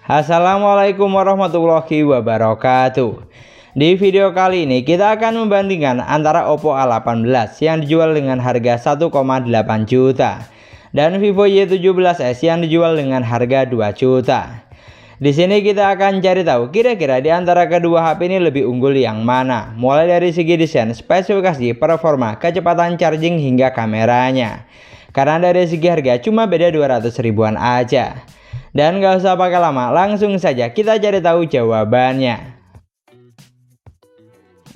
Assalamualaikum warahmatullahi wabarakatuh. Di video kali ini kita akan membandingkan antara Oppo A18 yang dijual dengan harga 1,8 juta dan Vivo Y17s yang dijual dengan harga 2 juta. Di sini kita akan cari tahu kira-kira di antara kedua HP ini lebih unggul yang mana, mulai dari segi desain, spesifikasi, performa, kecepatan charging hingga kameranya. Karena dari segi harga cuma beda 200 ribuan aja. Dan gak usah pakai lama, langsung saja kita cari tahu jawabannya.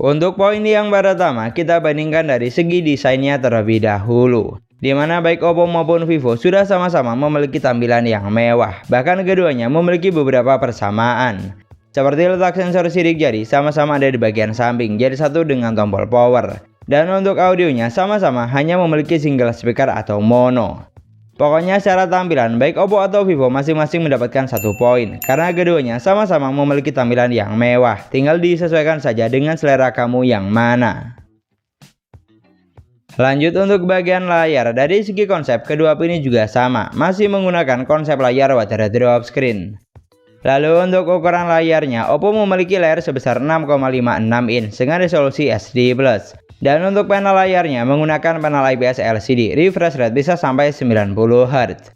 Untuk poin yang pertama, kita bandingkan dari segi desainnya terlebih dahulu. Dimana baik Oppo maupun Vivo sudah sama-sama memiliki tampilan yang mewah. Bahkan keduanya memiliki beberapa persamaan. Seperti letak sensor sidik jari sama-sama ada di bagian samping, jadi satu dengan tombol power. Dan untuk audionya sama-sama hanya memiliki single speaker atau mono. Pokoknya secara tampilan baik Oppo atau Vivo masing-masing mendapatkan 1 poin karena keduanya sama-sama memiliki tampilan yang mewah, tinggal disesuaikan saja dengan selera kamu yang mana. Lanjut untuk bagian layar, dari segi konsep kedua HP ini juga sama, masih menggunakan konsep layar water drop screen. Lalu untuk ukuran layarnya, Oppo memiliki layar sebesar 6,56 inch dengan resolusi HD+. Dan untuk panel layarnya menggunakan panel IPS LCD, refresh rate bisa sampai 90 Hz.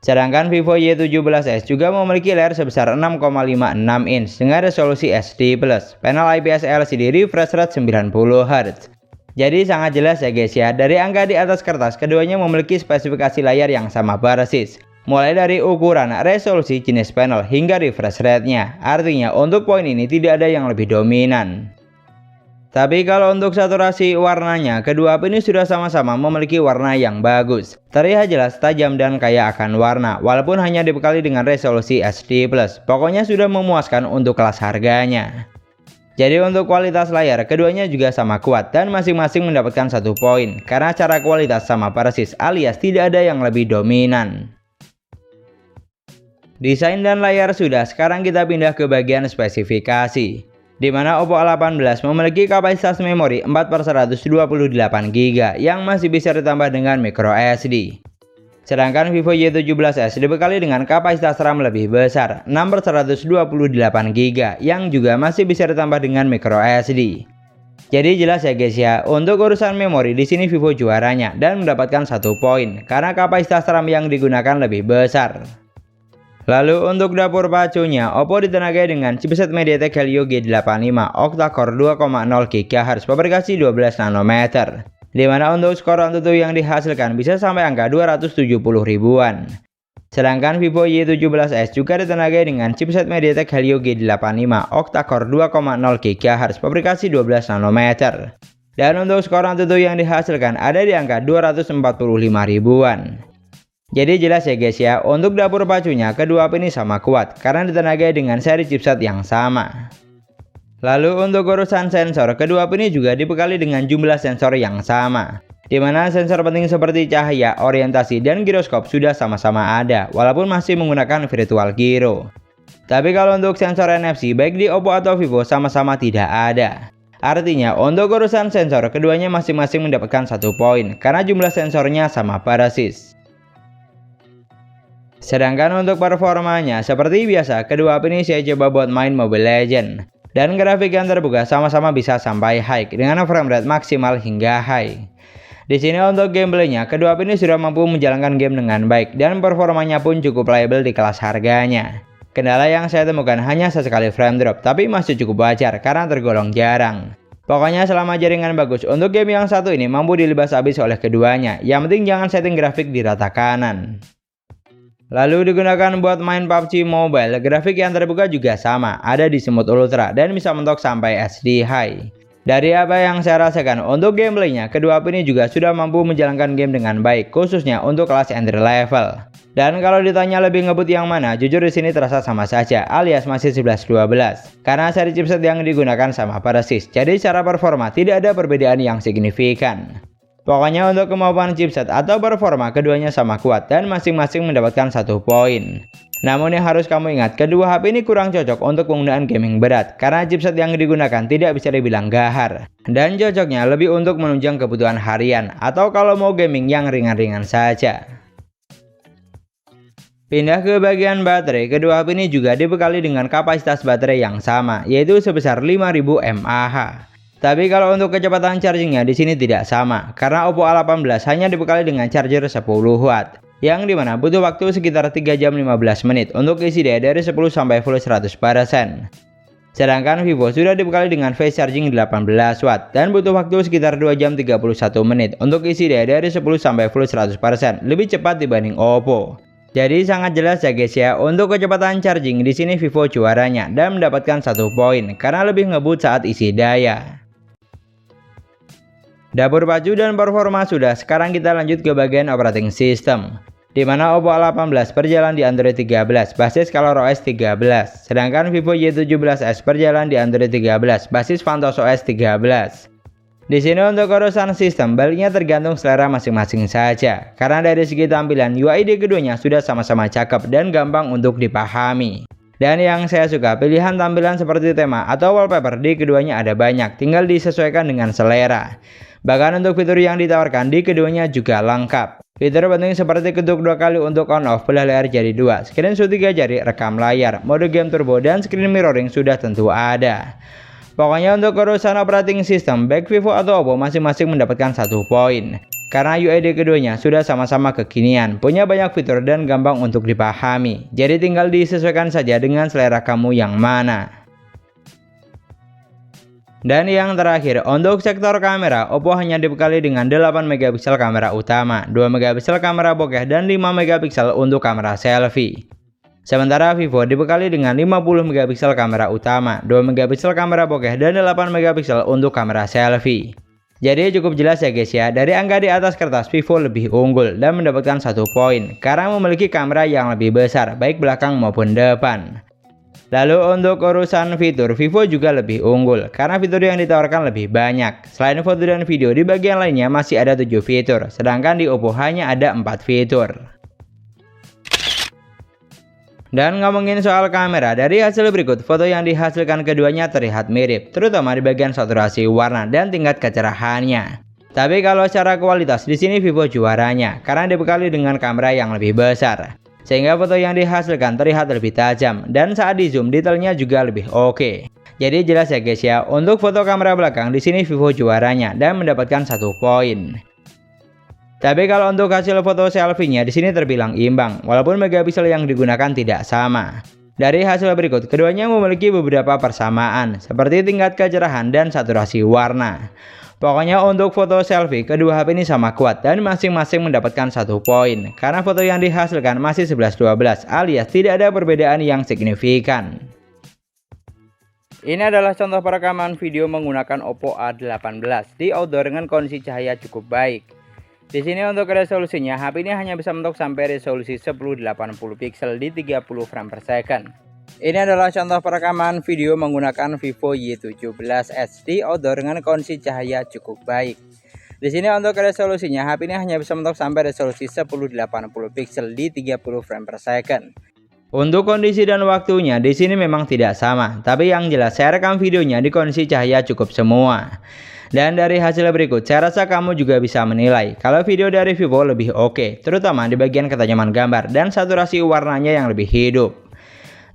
Sedangkan Vivo Y17s juga memiliki layar sebesar 6,56 inch dengan resolusi HD+, panel IPS LCD, refresh rate 90 Hz. Jadi sangat jelas ya guys ya, dari angka di atas kertas keduanya memiliki spesifikasi layar yang sama persis. Mulai dari ukuran, resolusi, jenis panel, hingga refresh rate-nya. Artinya untuk poin ini tidak ada yang lebih dominan. Tapi kalau untuk saturasi warnanya, kedua HP ini sudah sama-sama memiliki warna yang bagus. Terlihat jelas, tajam, dan kaya akan warna, walaupun hanya dibekali dengan resolusi HD+. Pokoknya sudah memuaskan untuk kelas harganya. Jadi untuk kualitas layar, keduanya juga sama kuat dan masing-masing mendapatkan 1 poin. Karena secara kualitas sama persis alias tidak ada yang lebih dominan. Desain dan layar sudah, sekarang kita pindah ke bagian spesifikasi. Di mana Oppo A18 memiliki kapasitas memori 4/128 GB yang masih bisa ditambah dengan micro SD. Sedangkan Vivo Y17s dibekali dengan kapasitas RAM lebih besar 6/128 GB yang juga masih bisa ditambah dengan micro SD. Jadi jelas ya guys ya, untuk urusan memori di sini Vivo juaranya dan mendapatkan 1 poin karena kapasitas RAM yang digunakan lebih besar. Lalu untuk dapur pacunya, Oppo ditenagai dengan chipset MediaTek Helio G85 octa-core 2,0 GHz fabrikasi 12 nanometer. Dimana untuk skor AnTuTu yang dihasilkan bisa sampai angka 270 ribuan. Sedangkan Vivo Y17s juga ditenagai dengan chipset MediaTek Helio G85 octa-core 2,0 GHz fabrikasi 12 nanometer. Dan untuk skor AnTuTu yang dihasilkan ada di angka 245 ribuan. Jadi jelas ya guys ya, untuk dapur pacunya kedua HP ini sama kuat karena ditenagai dengan seri chipset yang sama. Lalu untuk urusan sensor, kedua HP ini juga dibekali dengan jumlah sensor yang sama. Dimana sensor penting seperti cahaya, orientasi, dan giroskop sudah sama-sama ada, walaupun masih menggunakan virtual gyro. Tapi kalau untuk sensor NFC baik di Oppo atau Vivo sama-sama tidak ada. Artinya untuk urusan sensor keduanya masing-masing mendapatkan 1 poin karena jumlah sensornya sama persis. Sedangkan untuk performanya, seperti biasa, kedua HP ini saya coba buat main Mobile Legends. Dan grafik yang terbuka sama-sama bisa sampai high dengan frame rate maksimal hingga high. Di sini untuk gameplaynya, kedua HP ini sudah mampu menjalankan game dengan baik dan performanya pun cukup playable di kelas harganya. Kendala yang saya temukan hanya sesekali frame drop, tapi masih cukup wajar karena tergolong jarang. Pokoknya selama jaringan bagus, untuk game yang satu ini mampu dilibas habis oleh keduanya. Yang penting jangan setting grafik di rata kanan. Lalu digunakan buat main PUBG Mobile, grafik yang terbuka juga sama, ada di Smooth Ultra dan bisa mentok sampai HD High. Dari apa yang saya rasakan untuk gameplaynya, kedua HP ini juga sudah mampu menjalankan game dengan baik, khususnya untuk kelas entry level. Dan kalau ditanya lebih ngebut yang mana, jujur di sini terasa sama saja, alias masih 11-12. Karena seri chipset yang digunakan sama persis, jadi secara performa tidak ada perbedaan yang signifikan. Pokoknya untuk kemampuan chipset atau performa keduanya sama kuat dan masing-masing mendapatkan 1 poin. Namun yang harus kamu ingat, kedua HP ini kurang cocok untuk penggunaan gaming berat karena chipset yang digunakan tidak bisa dibilang gahar. Dan cocoknya lebih untuk menunjang kebutuhan harian atau kalau mau gaming yang ringan-ringan saja. Pindah ke bagian baterai, kedua HP ini juga dibekali dengan kapasitas baterai yang sama, yaitu sebesar 5000 mAh. Tapi kalau untuk kecepatan chargingnya di sini tidak sama, karena Oppo A18 hanya dibekali dengan charger 10 watt, yang dimana butuh waktu sekitar 3 jam 15 menit untuk isi daya dari 10 sampai full 100%. Sedangkan Vivo sudah dibekali dengan fast charging 18 watt dan butuh waktu sekitar 2 jam 31 menit untuk isi daya dari 10 sampai full 100%, lebih cepat dibanding Oppo. Jadi sangat jelas ya guys ya, untuk kecepatan charging di sini Vivo juaranya dan mendapatkan 1 poin karena lebih ngebut saat isi daya. Dapur pacu dan performa sudah, sekarang kita lanjut ke bagian operating system, di mana Oppo A18 berjalan di Android 13 basis ColorOS 13, sedangkan Vivo Y17s berjalan di Android 13 basis VantusOS 13. Di sini untuk urusan sistem baliknya tergantung selera masing-masing saja, karena dari segi tampilan UI di keduanya sudah sama-sama cakep dan gampang untuk dipahami. Dan yang saya suka, pilihan tampilan seperti tema atau wallpaper di keduanya ada banyak, tinggal disesuaikan dengan selera. Bahkan untuk fitur yang ditawarkan di keduanya juga lengkap. Fitur penting seperti ketuk 2 kali untuk on off, belah layar jadi 2, screenshot 3 jari, rekam layar, mode game turbo dan screen mirroring sudah tentu ada. Pokoknya untuk urusan operating system, baik Vivo atau Oppo masing-masing mendapatkan 1 poin. Karena UI di keduanya sudah sama-sama kekinian, punya banyak fitur dan gampang untuk dipahami. Jadi tinggal disesuaikan saja dengan selera kamu yang mana. Dan yang terakhir, untuk sektor kamera, Oppo hanya dibekali dengan 8 megapiksel kamera utama, 2 megapiksel kamera bokeh dan 5 megapiksel untuk kamera selfie. Sementara Vivo dibekali dengan 50 megapiksel kamera utama, 2 megapiksel kamera bokeh dan 8 megapiksel untuk kamera selfie. Jadi cukup jelas ya guys ya, dari angka di atas kertas Vivo lebih unggul dan mendapatkan 1 poin karena memiliki kamera yang lebih besar baik belakang maupun depan. Lalu untuk urusan fitur, Vivo juga lebih unggul karena fitur yang ditawarkan lebih banyak. Selain foto dan video, di bagian lainnya masih ada 7 fitur, sedangkan di Oppo hanya ada 4 fitur. Dan ngomongin soal kamera, dari hasil berikut, foto yang dihasilkan keduanya terlihat mirip, terutama di bagian saturasi warna dan tingkat kecerahannya. Tapi kalau secara kualitas, di sini Vivo juaranya, karena dibekali dengan kamera yang lebih besar, sehingga foto yang dihasilkan terlihat lebih tajam, dan saat di zoom detailnya juga lebih oke. Jadi jelas ya guys ya, untuk foto kamera belakang, di sini Vivo juaranya dan mendapatkan 1 poin. Tapi kalau untuk hasil foto selfie-nya di sini terbilang imbang, walaupun megapiksel yang digunakan tidak sama. Dari hasil berikut, keduanya memiliki beberapa persamaan, seperti tingkat kecerahan dan saturasi warna. Pokoknya untuk foto selfie, kedua HP ini sama kuat dan masing-masing mendapatkan 1 poin, karena foto yang dihasilkan masih 11-12 alias tidak ada perbedaan yang signifikan. Ini adalah contoh perekaman video menggunakan Oppo A18 di outdoor dengan kondisi cahaya cukup baik. Di sini untuk resolusinya, HP ini hanya bisa mentok sampai resolusi 1080 pixel di 30 frame per second. Ini adalah contoh perekaman video menggunakan Vivo Y17s di outdoor dengan kondisi cahaya cukup baik. Di sini untuk resolusinya, HP ini hanya bisa mentok sampai resolusi 1080 pixel di 30 frame per second. Untuk kondisi dan waktunya di sini memang tidak sama, tapi yang jelas saya rekam videonya di kondisi cahaya cukup semua. Dan dari hasil berikut, saya rasa kamu juga bisa menilai kalau video dari Vivo lebih oke, terutama di bagian ketajaman gambar dan saturasi warnanya yang lebih hidup.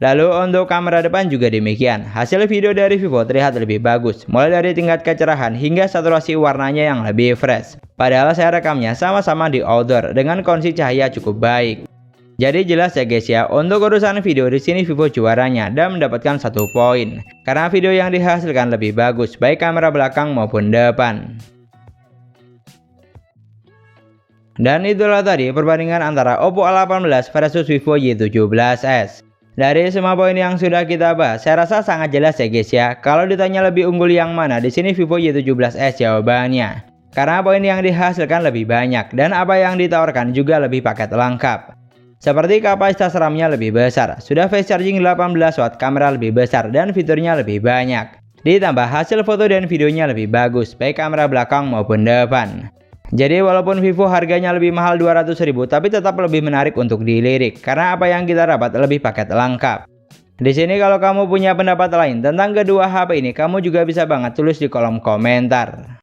Lalu untuk kamera depan juga demikian, hasil video dari Vivo terlihat lebih bagus, mulai dari tingkat kecerahan hingga saturasi warnanya yang lebih fresh. Padahal saya rekamnya sama-sama di outdoor dengan kondisi cahaya cukup baik. Jadi jelas ya guys ya, untuk urusan video di sini Vivo juaranya dan mendapatkan 1 poin karena video yang dihasilkan lebih bagus baik kamera belakang maupun depan. Dan itulah tadi perbandingan antara Oppo A18 versus Vivo Y17s. Dari semua poin yang sudah kita bahas, saya rasa sangat jelas ya guys ya. Kalau ditanya lebih unggul yang mana, di sini Vivo Y17s jawabannya. Karena poin yang dihasilkan lebih banyak dan apa yang ditawarkan juga lebih paket lengkap. Seperti kapasitas RAM-nya lebih besar, sudah fast charging 18 watt, kamera lebih besar dan fiturnya lebih banyak. Ditambah hasil foto dan videonya lebih bagus, baik kamera belakang maupun depan. Jadi walaupun Vivo harganya lebih mahal 200.000, tapi tetap lebih menarik untuk dilirik karena apa yang kita dapat lebih paket lengkap. Di sini kalau kamu punya pendapat lain tentang kedua HP ini, kamu juga bisa banget tulis di kolom komentar.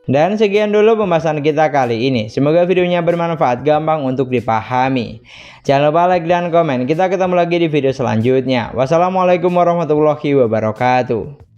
Dan sekian dulu pembahasan kita kali ini. Semoga videonya bermanfaat, gampang untuk dipahami. Jangan lupa like dan komen. Kita ketemu lagi di video selanjutnya. Wassalamualaikum warahmatullahi wabarakatuh.